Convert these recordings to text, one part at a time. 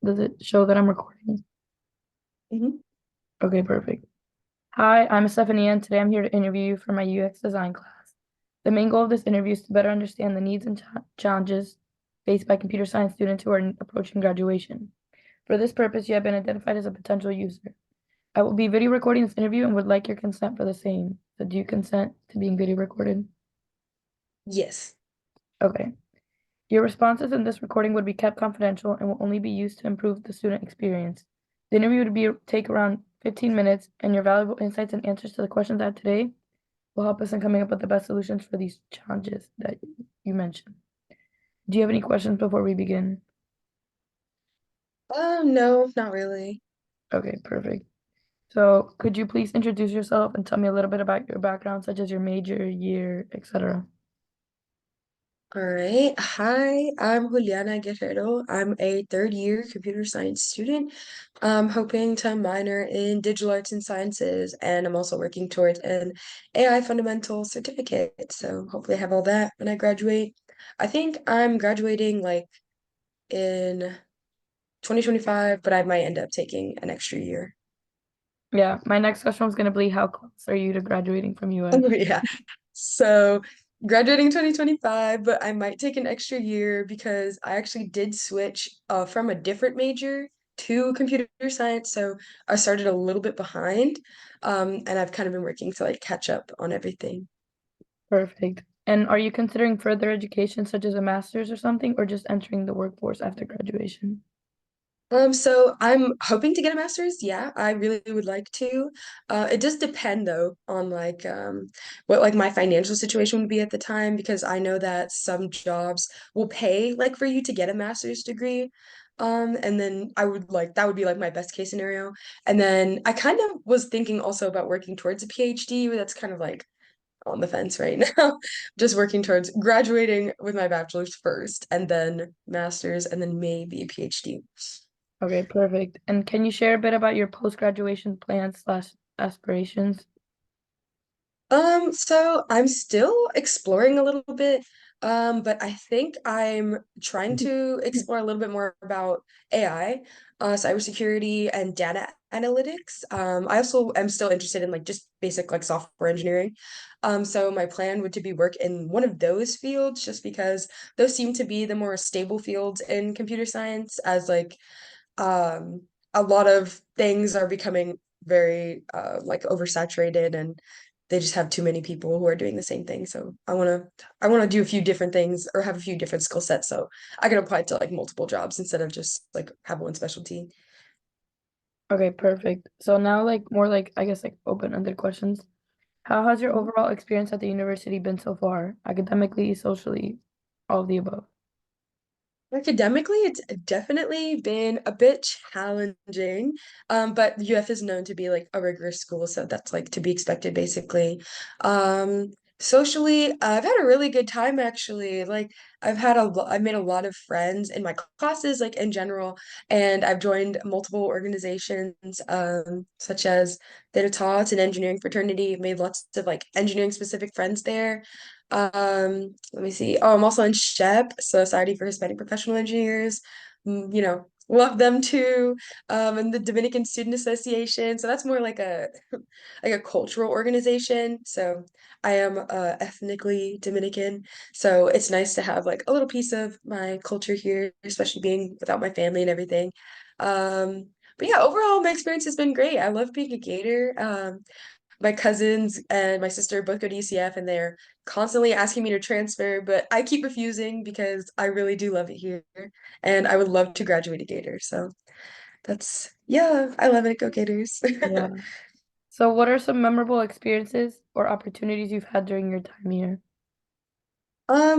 Does it show that I'm recording? Mhm. Okay, perfect. Hi, I'm Stephanie, and today I'm here to interview you for my UX design class. The main goal of this interview is to better understand the needs and challenges faced by computer science students who are approaching graduation. For this purpose, you have been identified as a potential user. I will be video recording this interview and would like your consent for the same. So do you consent to being video recorded? Yes. Okay. Your responses in this recording would be kept confidential and will only be used to improve the student experience. The interview would take around 15 minutes, and your valuable insights and answers to the questions I have today will help us in coming up with the best solutions for these challenges that you mentioned. Do you have any questions before we begin? No, not really. Okay, perfect. So, could you please introduce yourself and tell me a little bit about your background, such as your major, year, etc.? All right. Hi, I'm Juliana Guerrero. I'm a third year computer science student. I'm hoping to minor in digital arts and sciences, and I'm also working towards an AI fundamental certificate. So hopefully I have all that when I graduate. I think I'm graduating like in 2025, but I might end up taking an extra year. Yeah, my next question was going to be how close are you to graduating from UF? Oh, yeah. So graduating 2025, but I might take an extra year because I actually did switch from a different major to computer science. So I started a little bit behind, and I've kind of been working to like catch up on everything. Perfect. And are you considering further education, such as a master's or something, or just entering the workforce after graduation? So I'm hoping to get a master's. Yeah, I really would like to. It does depend though on like what like my financial situation would be at the time because I know that some jobs will pay like for you to get a master's degree. And then I would like that would be like my best case scenario. And then I kind of was thinking also about working towards a PhD, but that's kind of like on the fence right now. Just working towards graduating with my bachelor's first and then master's and then maybe a PhD. Okay, perfect. And can you share a bit about your post-graduation plans slash aspirations? So I'm still exploring a little bit, but I think I'm trying to explore a little bit more about AI, cybersecurity, and data analytics. I also am still interested in like just basic like software engineering. So my plan would to be work in one of those fields, just because those seem to be the more stable fields in computer science, as like um, a lot of things are becoming very like oversaturated and they just have too many people who are doing the same thing. So I want to do a few different things or have a few different skill sets so I can apply to like multiple jobs instead of just like have one specialty. Okay, perfect. So now, like, more like, I guess, like open-ended questions. How has your Mhm. overall experience at the university been so far? Academically, socially, all of the above. Academically, it's definitely been a bit challenging, but UF is known to be like a rigorous school, so that's like to be expected basically. Socially, I've had a really good time actually. Like I've made a lot of friends in my classes, like in general, and I've joined multiple organizations, such as Theta Tots and engineering fraternity. Made lots of like engineering specific friends there. Let me see. Oh, I'm also in SHEP, Society for Hispanic Professional Engineers. Love them too. And the Dominican Student Association. So that's more like a like a cultural organization. So I am ethnically Dominican. So it's nice to have like a little piece of my culture here, especially being without my family and everything. But yeah, overall my experience has been great. I love being a Gator. My cousins and my sister both go to UCF and they're constantly asking me to transfer, but I keep refusing because I really do love it here and I would love to graduate a Gator. So yeah, I love it. Go Gators. Yeah. So, what are some memorable experiences or opportunities you've had during your time here?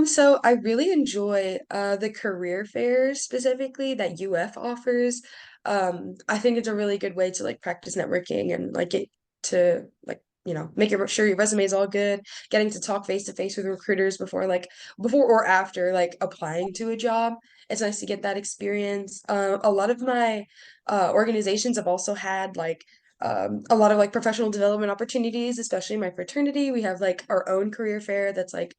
So I really enjoy the career fairs specifically that UF offers. I think it's a really good way to like practice networking and like get to like, make sure your resume is all good, getting to talk face to face with recruiters before or after like applying to a job. It's nice to get that experience. A lot of my organizations have also had like a lot of like professional development opportunities, especially my fraternity. We have like our own career fair that's like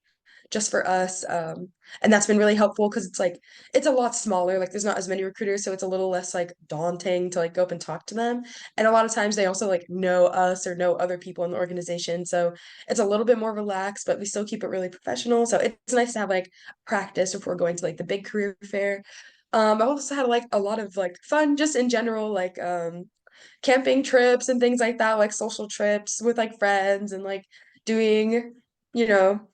just for us. And that's been really helpful because it's like it's a lot smaller. Like there's not as many recruiters, so it's a little less like daunting to like go up and talk to them. And a lot of times they also like know us or know other people in the organization. So it's a little bit more relaxed, but we still keep it really professional. So it's nice to have like practice before going to like the big career fair. I've also had like a lot of like fun just in general, like camping trips and things like that, like social trips with like friends and like doing,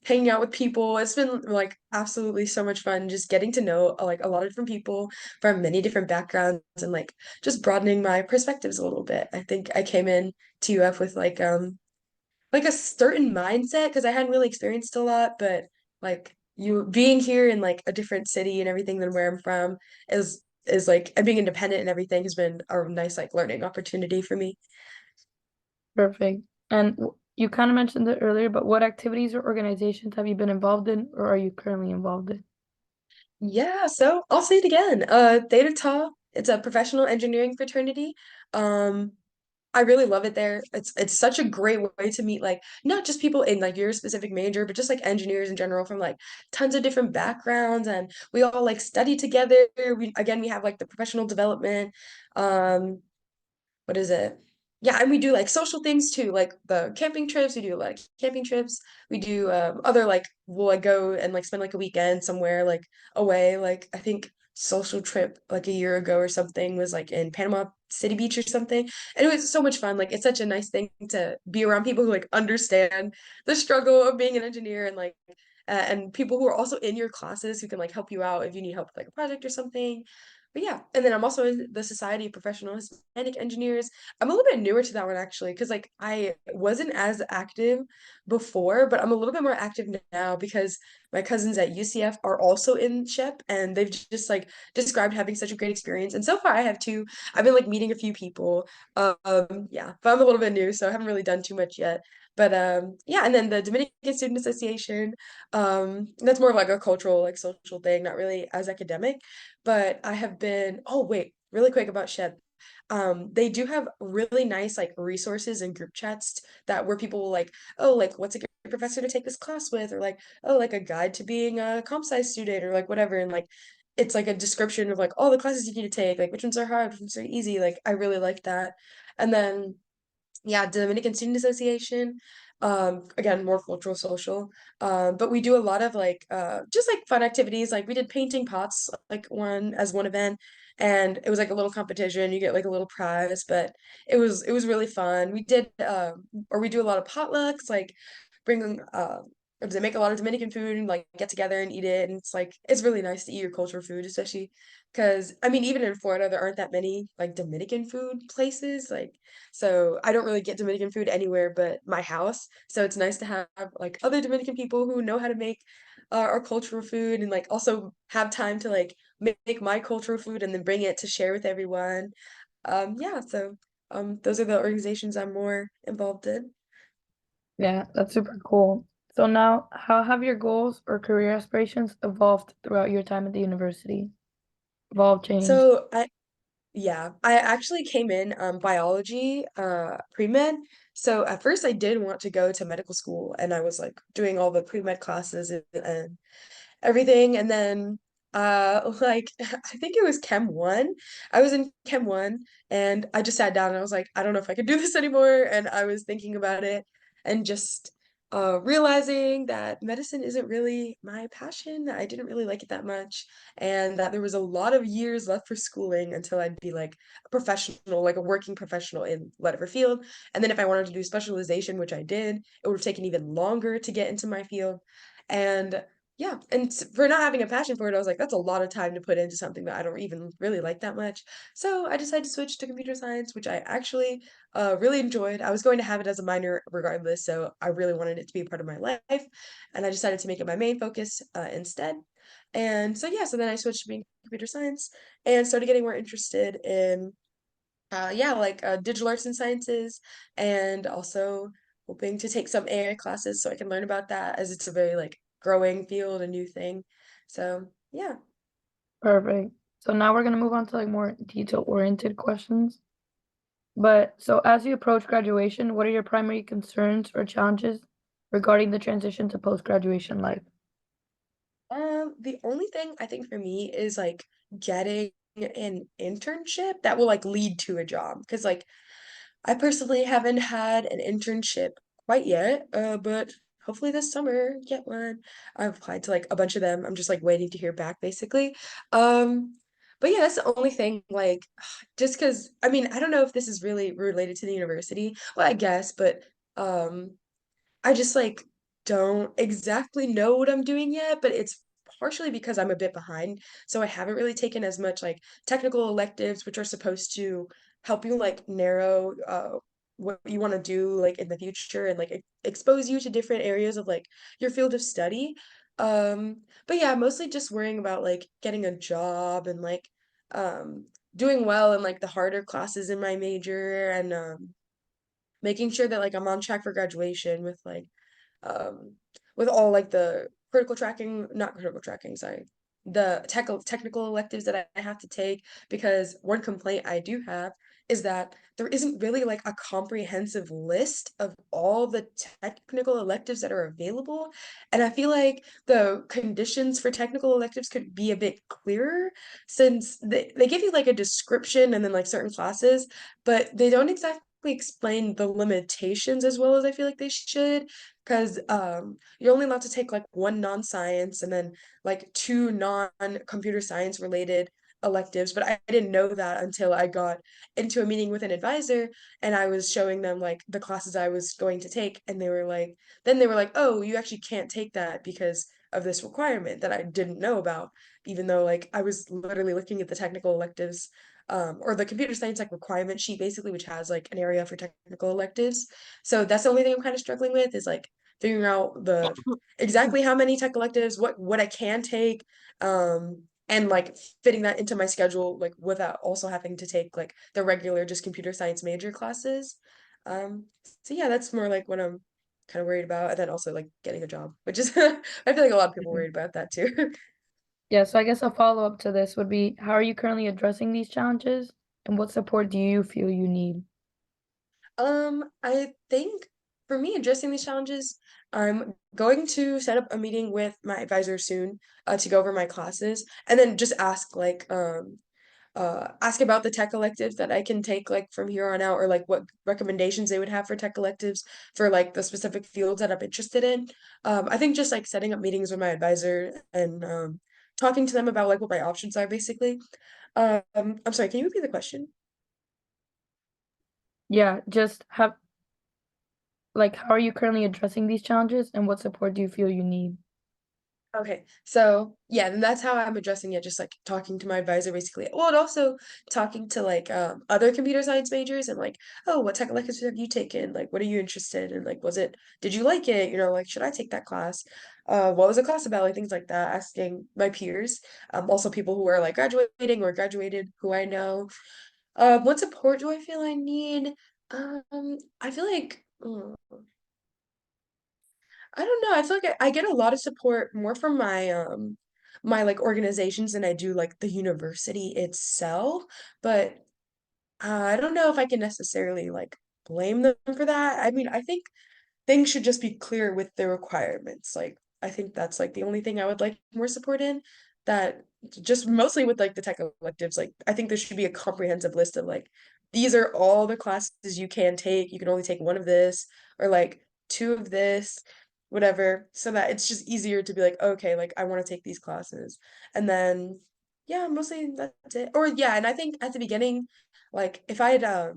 hanging out with people. It's been like absolutely so much fun just getting to know like a lot of different people from many different backgrounds and like just broadening my perspectives a little bit. I think I came in to UF with like a certain mindset because I hadn't really experienced a lot, but like you being here in like a different city and everything than where I'm from is like and being independent and everything has been a nice like learning opportunity for me. Perfect. And you kind of mentioned it earlier, but what activities or organizations have you been involved in or are you currently involved in? Yeah, so I'll say it again. Theta Tau, it's a professional engineering fraternity. Um, I really love it there. It's such a great way to meet like not just people in like your specific major, but just like engineers in general from like tons of different backgrounds and we all like study together. We have like the professional development. Um what is it? Yeah, and we do like social things too, like the camping trips. We do like camping trips. We do other like we'll like go and like spend like a weekend somewhere like away. Like I think social trip like a year ago or something was like in Panama City Beach or something. And it was so much fun. Like it's such a nice thing to be around people who like understand the struggle of being an engineer and like and people who are also in your classes who can like help you out if you need help with like a project or something. But yeah, and then I'm also in the Society of Professional Hispanic Engineers. I'm a little bit newer to that one actually, because like I wasn't as active before, but I'm a little bit more active now because my cousins at UCF are also in SHIP and they've just like described having such a great experience. And so far I have too. I've been like meeting a few people. Yeah, but I'm a little bit new, so I haven't really done too much yet. But yeah, and then the Dominican Student Association, that's more of like a cultural, like social thing, not really as academic. But I have been, oh wait, really quick about SHIP. They do have really nice like resources and group chats that where people will like, oh, like what's a good professor to take this class with, or like, oh, like a guide to being a comp sci student, or like whatever, and like it's like a description of like all the classes you need to take, like which ones are hard, which ones are easy. Like I really like that. And then yeah, Dominican Student Association. Again, more cultural social. But we do a lot of like just like fun activities. Like we did painting pots like one event and it was like a little competition. You get like a little prize, but it was really fun. We did or we do a lot of potlucks, like bring or they make a lot of Dominican food and like get together and eat it. And it's like it's really nice to eat your cultural food, especially because I mean even in Florida there aren't that many like Dominican food places. Like so I don't really get Dominican food anywhere but my house. So it's nice to have like other Dominican people who know how to make our cultural food and like also have time to like make my cultural food and then bring it to share with everyone. Yeah, so those are the organizations I'm more involved in. Yeah, that's super cool. So now, how have your goals or career aspirations evolved throughout your time at the university? Evolved, changed? So I actually came in biology pre-med. So at first I did want to go to medical school and I was like doing all the pre-med classes and everything. And then like I think it was Chem 1. I was in Chem 1 and I just sat down and I was like, I don't know if I could do this anymore. And I was thinking about it and just realizing that medicine isn't really my passion. I didn't really like it that much. And that there was a lot of years left for schooling until I'd be like a professional, like a working professional in whatever field. And then if I wanted to do specialization, which I did, it would have taken even longer to get into my field. And yeah, and for not having a passion for it, I was like, that's a lot of time to put into something that I don't even really like that much. So I decided to switch to computer science, which I actually really enjoyed. I was going to have it as a minor regardless, so I really wanted it to be a part of my life, and I decided to make it my main focus instead. And so yeah, so then I switched to being computer science and started getting more interested in yeah, like digital arts and sciences, and also hoping to take some AI classes so I can learn about that as it's a very like growing field, a new thing. So yeah. Perfect. So now we're gonna move on to like more detail-oriented questions. But so as you approach graduation, what are your primary concerns or challenges regarding the transition to post-graduation life? The only thing I think for me is like getting an internship that will like lead to a job. Because like I personally haven't had an internship quite yet, but hopefully this summer get one. I've applied to like a bunch of them. I'm just like waiting to hear back basically. Um, but yeah, that's the only thing. Like, just because I mean, I don't know if this is really related to the university. Well, I guess, but um. I just like don't exactly know what I'm doing yet, but it's partially because I'm a bit behind. So I haven't really taken as much like technical electives, which are supposed to help you like narrow what you want to do like in the future and like expose you to different areas of like your field of study. But yeah, mostly just worrying about like getting a job and like um doing well in like the harder classes in my major and making sure that like I'm on track for graduation um with all like the critical tracking, not critical tracking, sorry, the technical electives that I have to take because one complaint I do have is that there isn't really like a comprehensive list of all the technical electives that are available. And I feel like the conditions for technical electives could be a bit clearer since they give you like a description and then like certain classes, but they don't exactly explain the limitations as well as I feel like they should. Because you're only allowed to take like one non-science and then like two non-computer science related electives. But I didn't know that until I got into a meeting with an advisor and I was showing them like the classes I was going to take. And then they were like, oh, you actually can't take that because of this requirement that I didn't know about, even though like I was literally looking at the technical electives or the computer science like requirement sheet basically, which has like an area for technical electives. So that's the only thing I'm kind of struggling with is like figuring out the exactly how many tech electives, what I can take, and like fitting that into my schedule, like without also having to take like the regular just computer science major classes. So yeah, that's more like what I'm kind of worried about, and then also like getting a job, which is I feel like a lot of people Mhm. worried about that too. Yeah, so I guess a follow-up to this would be, how are you currently addressing these challenges, and what support do you feel you need? I think for me addressing these challenges, I'm going to set up a meeting with my advisor soon, to go over my classes and then just ask about the tech electives that I can take like from here on out or like what recommendations they would have for tech electives for like the specific fields that I'm interested in. I think just like setting up meetings with my advisor and talking to them about like what my options are basically. I'm sorry, can you repeat the question? Yeah, just have like, how are you currently addressing these challenges, and what support do you feel you need? Okay, so yeah, then that's how I'm addressing it, just like talking to my advisor basically. Well, and also talking to like other computer science majors and like, oh, what tech electives have you taken? Like, what are you interested in? Like, did you like it? You know, like, should I take that class? What was the class about? Like things like that, asking my peers, also people who are like graduating or graduated who I know. What support do I feel I need? I feel like I don't know. I feel like I get a lot of support more from my like organizations than I do like the university itself. But I don't know if I can necessarily like blame them for that. I mean, I think things should just be clear with the requirements. Like, I think that's like the only thing I would like more support in. That just mostly with like the tech electives, like I think there should be a comprehensive list of like these are all the classes you can take. You can only take one of this or like two of this, whatever, so that it's just easier to be like, okay, like I want to take these classes. And then yeah, mostly that's it. Or yeah, and I think at the beginning, like if I had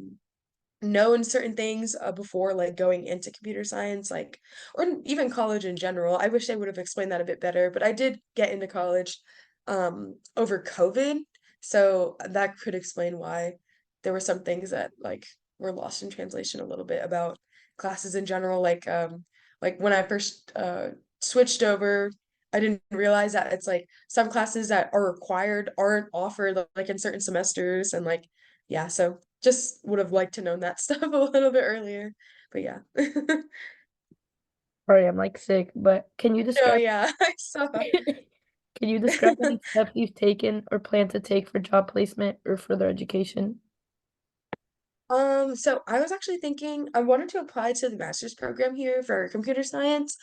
known certain things before like going into computer science like or even college in general. I wish I would have explained that a bit better, but I did get into college over COVID, so that could explain why there were some things that like were lost in translation a little bit about classes in general like when I first switched over, I didn't realize that it's like some classes that are required aren't offered like in certain semesters and like yeah, so just would have liked to known that stuff a little bit earlier. But yeah. Sorry, I'm like sick, but can you Oh describe yeah, I saw. can you describe any steps you've taken or plan to take for job placement or further education? So I was actually thinking I wanted to apply to the master's program here for computer science,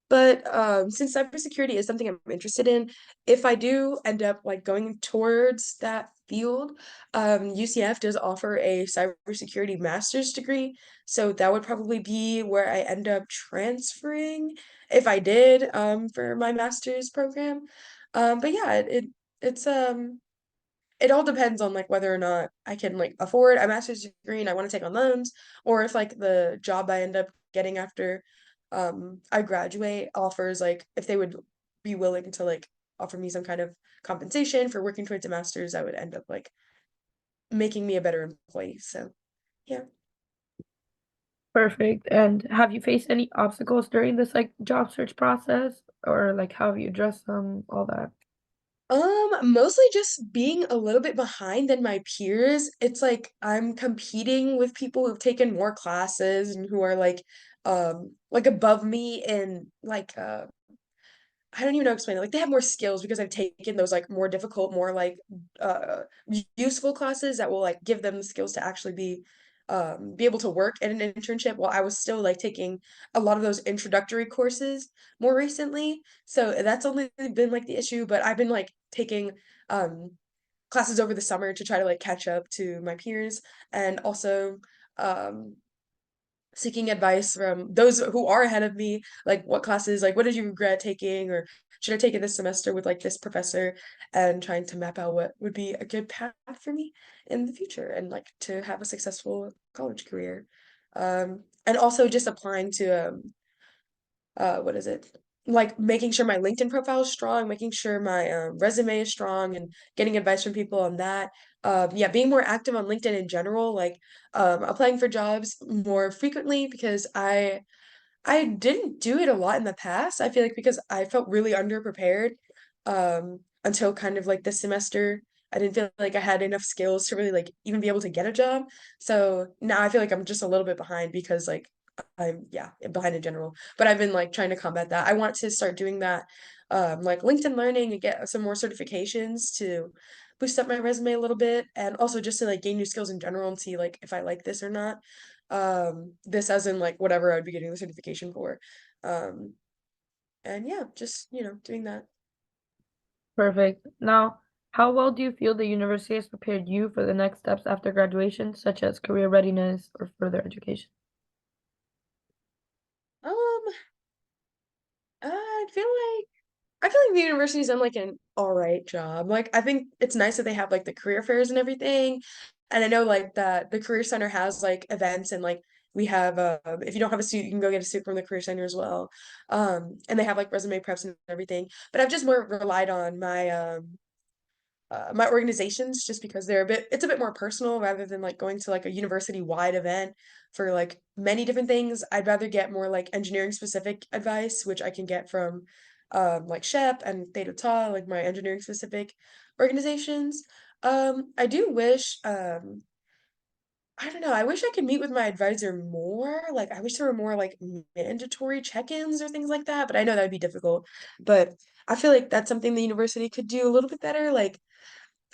But since cybersecurity is something I'm interested in, if I do end up like going towards that field, UCF does offer a cybersecurity master's degree. So that would probably be where I end up transferring if I did for my master's program. But yeah, it's it all depends on like whether or not I can like afford a master's degree and I want to take on loans, or if like the job I end up getting after I graduate offers like if they would be willing to like offer me some kind of compensation for working towards a master's, I would end up like making me a better employee. So yeah. Perfect. And have you faced any obstacles during this like job search process, or like how have you addressed them, all that? Mostly just being a little bit behind than my peers. It's like I'm competing with people who've taken more classes and who are like above me in I don't even know how to explain it. Like they have more skills because I've taken those like more difficult, more like useful classes that will like give them the skills to actually be able to work in an internship while I was still like taking a lot of those introductory courses more recently. So that's only been like the issue, but I've been like taking um classes over the summer to try to like catch up to my peers and also um seeking advice from those who are ahead of me, like what classes, like what did you regret taking, or should I take it this semester with like this professor, and trying to map out what would be a good path for me in the future and like to have a successful college career. And also just applying to what is it? Like making sure my LinkedIn profile is strong, making sure my resume is strong, and getting advice from people on that. Yeah, being more active on LinkedIn in general, like applying for jobs more frequently because I didn't do it a lot in the past. I feel like because I felt really underprepared until kind of like this semester. I didn't feel like I had enough skills to really like even be able to get a job. So now I feel like I'm just a little bit behind because like I'm yeah, behind in general. But I've been like trying to combat that. I want to start doing that like LinkedIn Learning and get some more certifications to boost up my resume a little bit and also just to like gain new skills in general and see like if I like this or not. This as in like whatever I'd be getting the certification for. Um, and yeah, just doing that. Perfect. Now, how well do you feel the university has prepared you for the next steps after graduation, such as career readiness or further education? Um, I feel like the university's done like an all right job. Like I think it's nice that they have like the career fairs and everything. And I know like that the career center has like events and like we have if you don't have a suit, you can go get a suit from the career center as well. And they have like resume preps and everything. But I've just more relied on my organizations just because it's a bit more personal rather than like going to like a university wide event for like many different things. I'd rather get more like engineering specific advice, which I can get from like SHEP and Theta Tau, like my engineering specific organizations. I do wish I don't know, I wish I could meet with my advisor more. Like I wish there were more like mandatory check-ins or things like that, but I know that'd be difficult. But I feel like that's something the university could do a little bit better. Like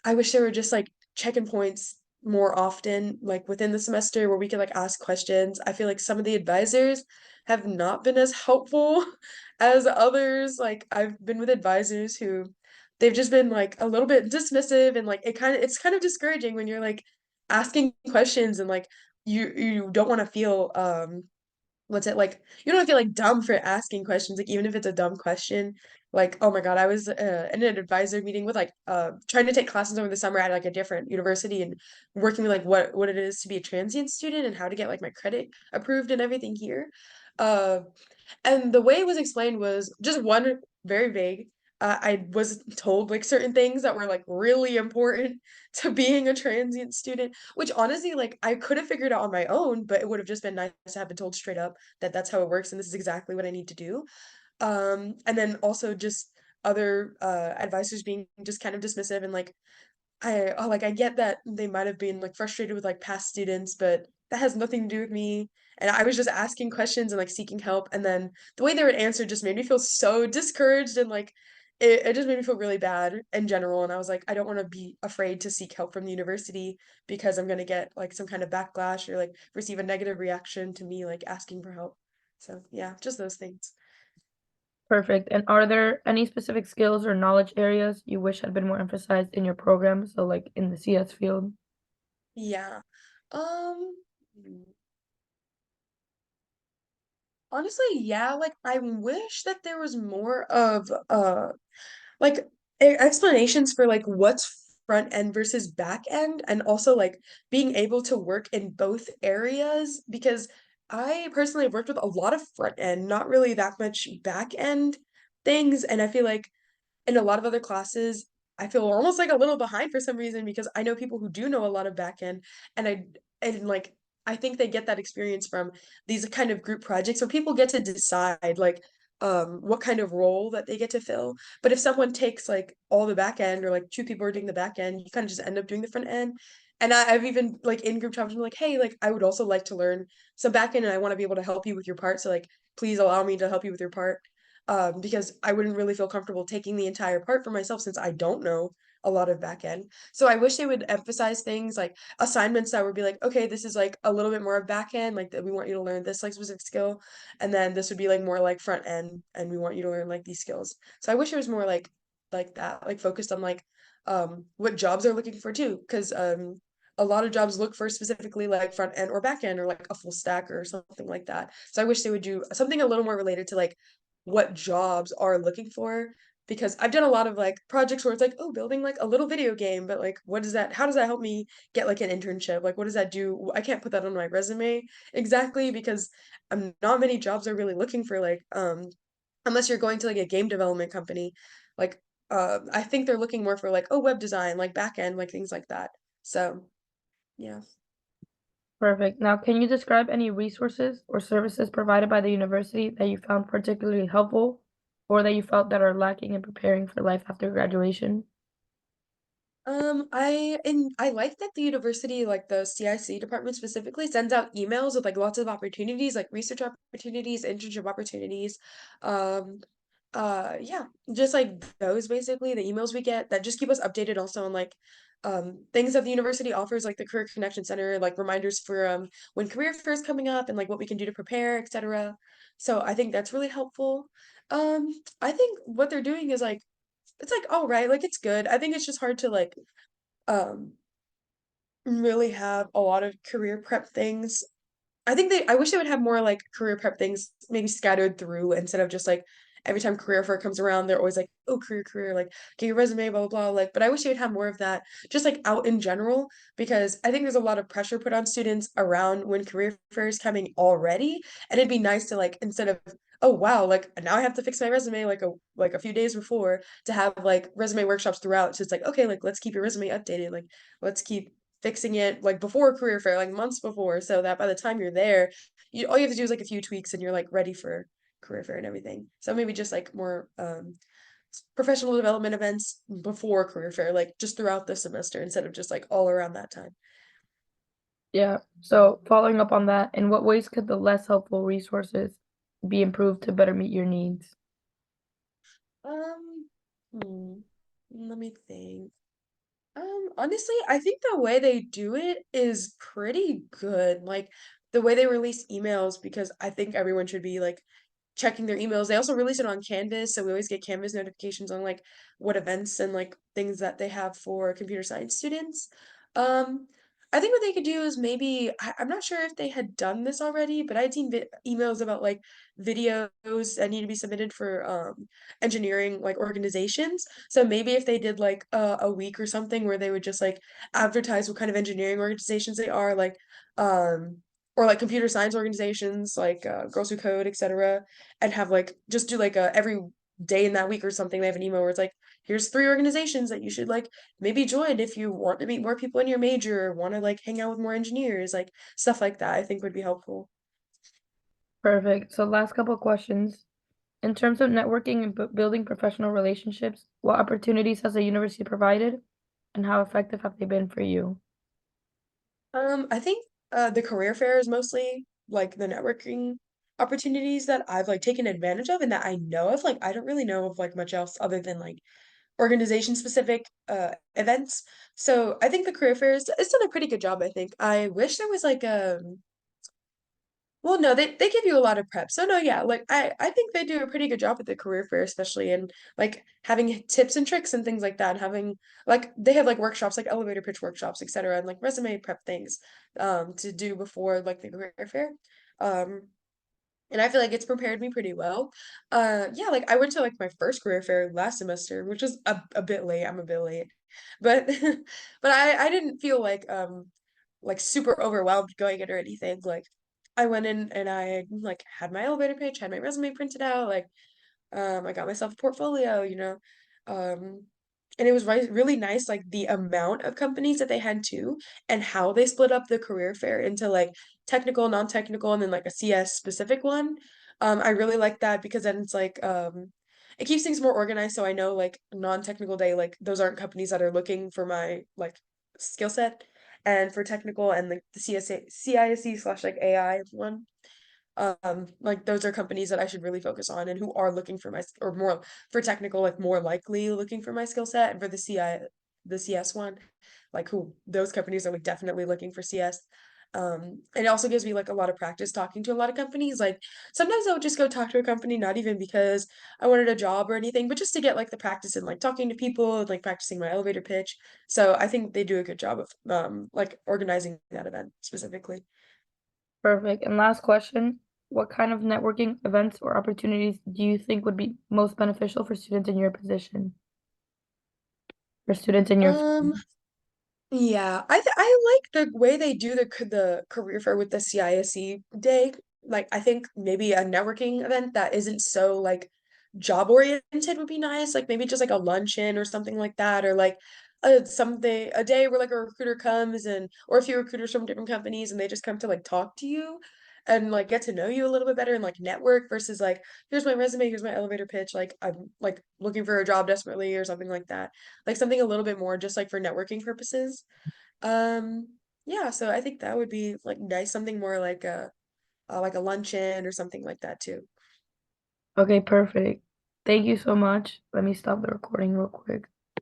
I wish there were just like check-in points more often, like within the semester where we could like ask questions. I feel like some of the advisors have not been as helpful as others. Like I've been with advisors who they've just been like a little bit dismissive and like it's kind of discouraging when you're like asking questions and like you don't want to feel what's it like you don't feel like dumb for asking questions like even if it's a dumb question like oh my God I was in an advisor meeting with like trying to take classes over the summer at like a different university and working with like what it is to be a transient student and how to get like my credit approved and everything here uh and the way it was explained was just one very vague. I was told like certain things that were like really important to being a transient student, which honestly, like I could have figured out on my own, but it would have just been nice to have been told straight up that that's how it works and this is exactly what I need to do. And then also just other advisors being just kind of dismissive and like I get that they might have been like frustrated with like past students, but that has nothing to do with me. And I was just asking questions and like seeking help. And then the way they would answer just made me feel so discouraged and like it just made me feel really bad in general. And I was like, I don't want to be afraid to seek help from the university because I'm gonna get like some kind of backlash or like receive a negative reaction to me like asking for help. So yeah, just those things. Perfect. And are there any specific skills or knowledge areas you wish had been more emphasized in your program? So like in the CS field? Yeah. Um, hmm, Honestly, yeah, like I wish that there was more of like explanations for like what's front end versus back end and also like being able to work in both areas because I personally have worked with a lot of front end, not really that much back end things, and I feel like in a lot of other classes, I feel almost like a little behind for some reason because I know people who do know a lot of back end, and like I think they get that experience from these kind of group projects where people get to decide like what kind of role that they get to fill. But if someone takes like all the back end or like two people are doing the back end, you kind of just end up doing the front end. And I've even like in group chats been like, hey, like I would also like to learn some back end and I want to be able to help you with your part. So like please allow me to help you with your part, because I wouldn't really feel comfortable taking the entire part for myself since I don't know a lot of back end. So I wish they would emphasize things like assignments that would be like, okay, this is like a little bit more of back end, like that we want you to learn this like specific skill, and then this would be like more like front end, and we want you to learn like these skills. So I wish it was more like that, like focused on like what jobs they're looking for too, because a lot of jobs look for specifically like front end or back end or like a full stack or something like that. So I wish they would do something a little more related to like what jobs are looking for because I've done a lot of like projects where it's like, oh, building like a little video game, but like what does that how does that help me get like an internship? Like what does that do? I can't put that on my resume exactly because not many jobs are really looking for like unless you're going to like a game development company, like I think they're looking more for like oh web design, like back end, like things like that. So yeah. Perfect. Now, can you describe any resources or services provided by the university that you found particularly helpful or that you felt that are lacking in preparing for life after graduation? I like that the university, like the CIC department specifically, sends out emails with like lots of opportunities, like research opportunities, internship opportunities. Um, yeah, just like those basically, the emails we get that just keep us updated also on like things that the university offers, like the Career Connection Center, like reminders for when career fair is coming up and like what we can do to prepare, etc. So I think that's really helpful. I think what they're doing is like it's like all right, like it's good. I think it's just hard to like um really have a lot of career prep things. I wish they would have more like career prep things maybe scattered through instead of just like every time career fair comes around, they're always like, oh, career, like get your resume, blah, blah, blah. Like, but I wish they would have more of that just like out in general, because I think there's a lot of pressure put on students around when career fair is coming already. And it'd be nice to like instead of, oh wow, like now I have to fix my resume like a few days before to have like resume workshops throughout. So it's like, okay, like let's keep your resume updated. Like let's keep fixing it like before career fair, like months before, so that by the time you're there, you all you have to do is like a few tweaks and you're like ready for career fair and everything. So maybe just like more professional development events before career fair, like just throughout the semester instead of just like all around that time. Yeah. So following up on that, in what ways could the less helpful resources be improved to better meet your needs? Um, hmm, Let me think. Honestly, I think the way they do it is pretty good. Like the way they release emails, because I think everyone should be like checking their emails. They also release it on Canvas, so we always get Canvas notifications on like what events and like things that they have for computer science students. Um, I think what they could do is maybe I'm not sure if they had done this already, but I'd seen emails about like videos that need to be submitted for engineering like organizations. So maybe if they did like a week or something where they would just like advertise what kind of engineering organizations they are, like um or like computer science organizations like Girls Who Code, etc., and have like just do like a every day in that week or something they have an email where it's like here's three organizations that you should like maybe join if you want to meet more people in your major or want to like hang out with more engineers, like stuff like that I think would be helpful. Perfect. So last couple of questions. In terms of networking and building professional relationships, what opportunities has the university provided and how effective have they been for you? I think the career fair is mostly like the networking opportunities that I've like taken advantage of and that I know of. Like I don't really know of like much else other than like organization specific events. So I think the career fair is it's done a pretty good job, I think. I wish there was like Well, no, they give you a lot of prep. So no, yeah, like I think they do a pretty good job at the career fair, especially in like having tips and tricks and things like that. And having like they have like workshops, like elevator pitch workshops, etc., and like resume prep things to do before like the career fair. Um and I feel like it's prepared me pretty well. Yeah, like I went to like my first career fair last semester, which was a bit late. I'm a bit late. But but I didn't feel like super overwhelmed going in or anything. Like I went in and I like had my elevator pitch, had my resume printed out, like I got myself a portfolio, Um, and it was really nice, like the amount of companies that they had too, and how they split up the career fair into like technical, non-technical, and then like a CS specific one. I really like that because then it's like it keeps things more organized. So I know like non-technical day, like those aren't companies that are looking for my like skill set. And for technical and like the CISE slash like AI one, like those are companies that I should really focus on and who are looking for or more for technical, like more likely looking for my skill set. And for the CS one, like who those companies are like definitely looking for CS. And it also gives me like a lot of practice talking to a lot of companies. Like sometimes I would just go talk to a company, not even because I wanted a job or anything, but just to get like the practice in like talking to people and like practicing my elevator pitch. So I think they do a good job of like organizing that event specifically. Perfect. And last question, what kind of networking events or opportunities do you think would be most beneficial for students in your position, for students in your Um, field? Yeah, I like the way they do the career fair with the CISE day. Like I think maybe a networking event that isn't so like job oriented would be nice. Like maybe just like a luncheon or something like that, or like a day where like a recruiter comes and or a few recruiters from different companies and they just come to like talk to you and like get to know you a little bit better and like network versus like here's my resume, here's my elevator pitch, like I'm like looking for a job desperately or something like that. Like something a little bit more just like for networking purposes. Um, yeah, so I think that would be like nice, something more like a luncheon or something like that too. Okay, perfect. Thank you so much. Let me stop the recording real quick.